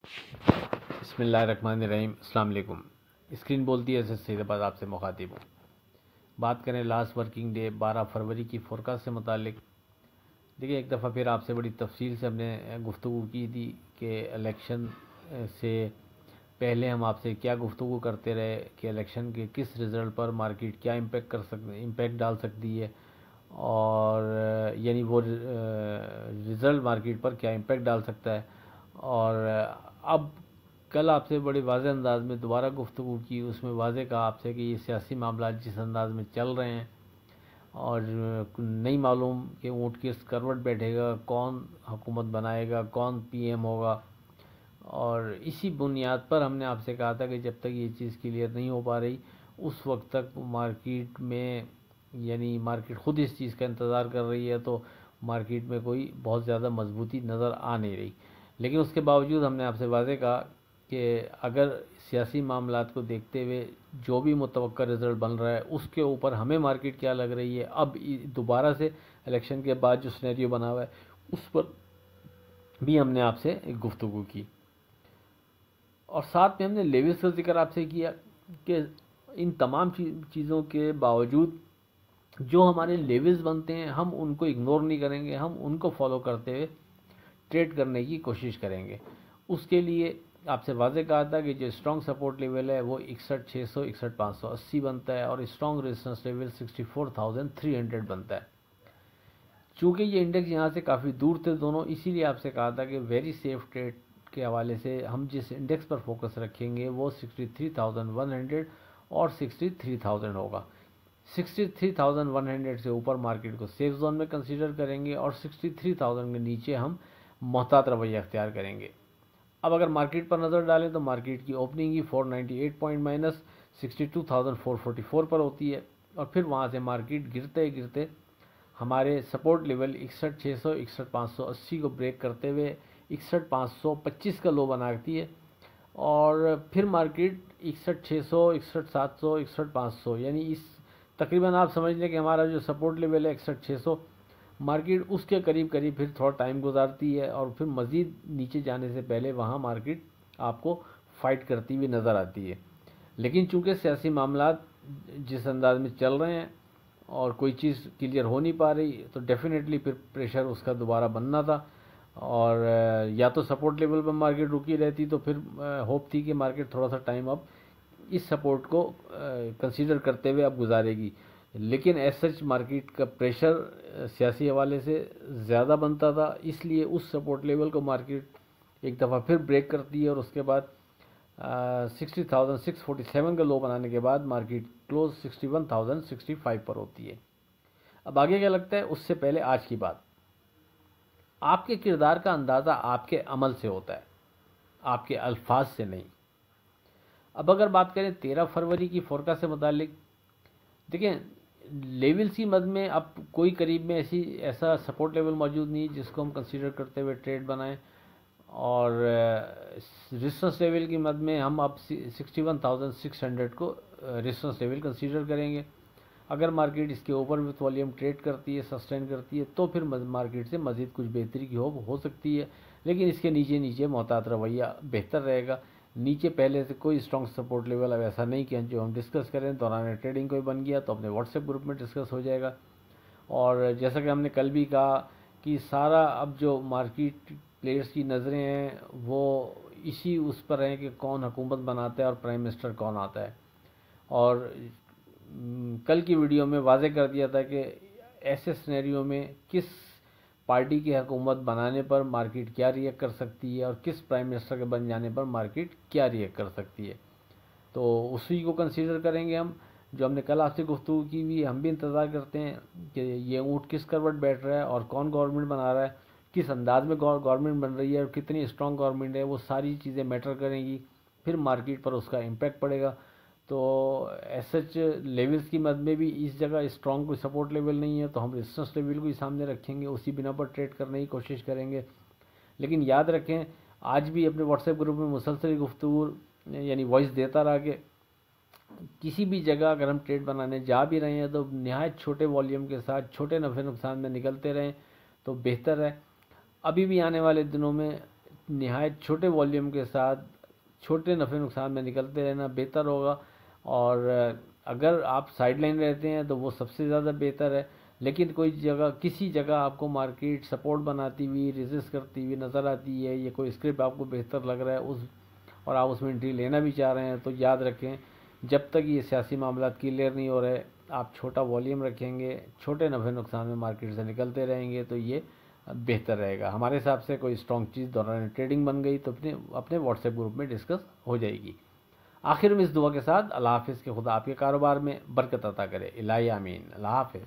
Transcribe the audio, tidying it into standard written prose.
बिस्मिल्लाहिर्रहमानिर्रहीम। अस्सलाम वालेकुम। स्क्रीन बोलती है सैयदाबाद आपसे मुखातिब हूँ। बात करें लास्ट वर्किंग डे 12 फरवरी की फोरकास्ट से मुतालिक। देखिए, एक दफ़ा फिर आपसे बड़ी तफसील से हमने गुफ्तगू की थी कि इलेक्शन से पहले हम आपसे क्या गुफ्तगू करते रहे कि इलेक्शन के किस रिज़ल्ट पर मार्केट क्या इम्पेक्ट डाल सकती है, और यानी वो रिज़ल्ट मार्केट पर क्या इम्पेक्ट डाल सकता है। और अब कल आपसे बड़े वाज़ेह अंदाज में दोबारा गुफ्तगू की, उसमें वाज़ेह कहा आपसे कि ये सियासी मामला जिस अंदाज में चल रहे हैं और नहीं मालूम कि ऊँट किस करवट बैठेगा, कौन हुकूमत बनाएगा, कौन पीएम होगा। और इसी बुनियाद पर हमने आपसे कहा था कि जब तक ये चीज़ क्लियर नहीं हो पा रही उस वक्त तक मार्केट में, यानी मार्केट ख़ुद इस चीज़ का इंतज़ार कर रही है, तो मार्केट में कोई बहुत ज़्यादा मजबूती नज़र आ नहीं रही। लेकिन उसके बावजूद हमने आपसे वाज़ेह कहा कि अगर सियासी मामलात को देखते हुए जो भी मुतवक्का रिज़ल्ट बन रहा है उसके ऊपर हमें मार्केट क्या लग रही है, अब दोबारा से इलेक्शन के बाद जो सिनेरियो बना हुआ है उस पर भी हमने आपसे एक गुफ्तगू की। और साथ में हमने लेविस का जिक्र आपसे किया कि इन तमाम चीज़ों के बावजूद जो हमारे लेविस बनते हैं हम उनको इग्नोर नहीं करेंगे, हम उनको फॉलो करते हुए ट्रेड करने की कोशिश करेंगे। उसके लिए आपसे वाज़ेह कहा था कि जो स्ट्रॉन्ग सपोर्ट लेवल है वो 61,600 61,580 बनता है और स्ट्रॉन्ग रेजिस्टेंस लेवल 64,300 बनता है। चूँकि ये इंडेक्स यहाँ से काफ़ी दूर थे दोनों, इसीलिए आपसे कहा था कि वेरी सेफ ट्रेड के हवाले से हम जिस इंडेक्स पर फोकस रखेंगे वो 63,100 और 63,000 होगा। 63,100 से ऊपर मार्केट को सेफ जोन में कंसीडर करेंगे और 63,000 के नीचे हम मोहतात रवैया अख्तियार करेंगे। अब अगर मार्केट पर नज़र डालें तो मार्केट की ओपनिंग ही 498 पॉइंट माइनस 62,444 पर होती है और फिर वहाँ से मार्केट गिरते गिरते हमारे सपोर्ट लेवल 61,600 61,580 को ब्रेक करते हुए 61,525 का लो बनाती है और फिर मार्केट 61,600 61,700 61,500 यानी इस तकरीबन आप समझ लें कि हमारा जो सपोर्ट लेवल है 61,600, मार्केट उसके करीब करीब फिर थोड़ा टाइम गुजारती है और फिर मज़ीद नीचे जाने से पहले वहाँ मार्केट आपको फाइट करती हुई नज़र आती है। लेकिन चूंकि सियासी मामलात जिस अंदाज में चल रहे हैं और कोई चीज़ क्लियर हो नहीं पा रही, तो डेफिनेटली फिर प्रेशर उसका दोबारा बनना था और या तो सपोर्ट लेवल पर मार्केट रुकी रहती तो फिर होप थी कि मार्केट थोड़ा सा टाइम अब इस सपोर्ट को कंसीडर करते हुए अब गुजारेगी। लेकिन एज सच मार्केट का प्रेशर सियासी हवाले से ज़्यादा बनता था, इसलिए उस सपोर्ट लेवल को मार्केट एक दफ़ा फिर ब्रेक करती है और उसके बाद 60,647 का लो बनाने के बाद मार्केट क्लोज 61,065 पर होती है। अब आगे क्या लगता है, उससे पहले आज की बात, आपके किरदार का अंदाज़ा आपके अमल से होता है, आपके अल्फाज से नहीं। अब अगर बात करें 13 फरवरी की फोरकास्ट से मुतालिक, देखें लेवल्स की मद में अब कोई करीब में ऐसा सपोर्ट लेवल मौजूद नहीं जिसको हम कंसीडर करते हुए ट्रेड बनाएं और रेजिस्टेंस लेवल की मद में हम अब 61,600 को रेजिस्टेंस लेवल कंसीडर करेंगे। अगर मार्केट इसके ऊपर विथ वॉल्यूम ट्रेड करती है, सस्टेन करती है, तो फिर मार्केट से मज़ीद कुछ बेहतरी की हो सकती है, लेकिन इसके नीचे नीचे मोहतात रवैया बेहतर रहेगा। नीचे पहले से कोई स्ट्रॉन्ग सपोर्ट लेवल अब ऐसा नहीं कि जो हम डिस्कस करें दौरान ट्रेडिंग कोई बन गया तो अपने व्हाट्सएप ग्रुप में डिस्कस हो जाएगा। और जैसा कि हमने कल भी कहा कि सारा अब जो मार्केट प्लेयर्स की नज़रें हैं वो इसी उस पर हैं कि कौन हुकूमत बनाता है और प्राइम मिनिस्टर कौन आता है। और कल की वीडियो में वाज़ेह कर दिया था कि ऐसे सिनेरियो में किस पार्टी की हुकूमत बनाने पर मार्केट क्या रिएक्ट कर सकती है और किस प्राइम मिनिस्टर के बन जाने पर मार्केट क्या रिएक्ट कर सकती है, तो उसी को कंसीडर करेंगे हम। जो हमने कल आपसे गुफ्तगू की हुई, हम भी इंतज़ार करते हैं कि ये ऊँट किस करवट बैठ रहा है और कौन गवर्नमेंट बना रहा है, किस अंदाज में गवर्नमेंट बन रही है और कितनी स्ट्रॉन्ग गवर्नमेंट है, वो सारी चीज़ें मैटर करेंगी, फिर मार्केट पर उसका इम्पैक्ट पड़ेगा। तो एज सच लेवल्स की मद में भी इस जगह स्ट्रॉन्ग कोई सपोर्ट लेवल नहीं है, तो हम रेजिस्टेंस लेवल को ही सामने रखेंगे, उसी बिना पर ट्रेड करने की कोशिश करेंगे। लेकिन याद रखें, आज भी अपने व्हाट्सएप ग्रुप में मुसलसल गुफ्तगू यानी वॉइस देता रहा कि किसी भी जगह अगर हम ट्रेड बनाने जा भी रहे हैं तो नहायत छोटे वॉल्यूम के साथ छोटे नफ़े नुकसान में निकलते रहें तो बेहतर है। अभी भी आने वाले दिनों में निहायत छोटे वॉल्यूम के साथ छोटे नफ़े नुकसान में निकलते रहना बेहतर होगा। और अगर आप साइडलाइन रहते हैं तो वो सबसे ज़्यादा बेहतर है। लेकिन कोई जगह किसी जगह आपको मार्केट सपोर्ट बनाती हुई रेजिस्ट करती हुई नज़र आती है, ये कोई स्क्रिप्ट आपको बेहतर लग रहा है उस और आप उसमें एंट्री लेना भी चाह रहे हैं, तो याद रखें जब तक ये सियासी मामला क्लियर नहीं हो रहे आप छोटा वॉल्यूम रखेंगे, छोटे नफ़े नुकसान में मार्केट से निकलते रहेंगे तो ये बेहतर रहेगा। हमारे हिसाब से कोई स्ट्रॉन्ग चीज़ दौरान ट्रेडिंग बन गई तो अपने व्हाट्सएप ग्रुप में डिस्कस हो जाएगी। आखिर में इस दुआ के साथ अल्लाह हाफिज़ के खुदा आपके कारोबार में बरकत अता करे। इलाही आमीन। अल्लाह हाफिज़।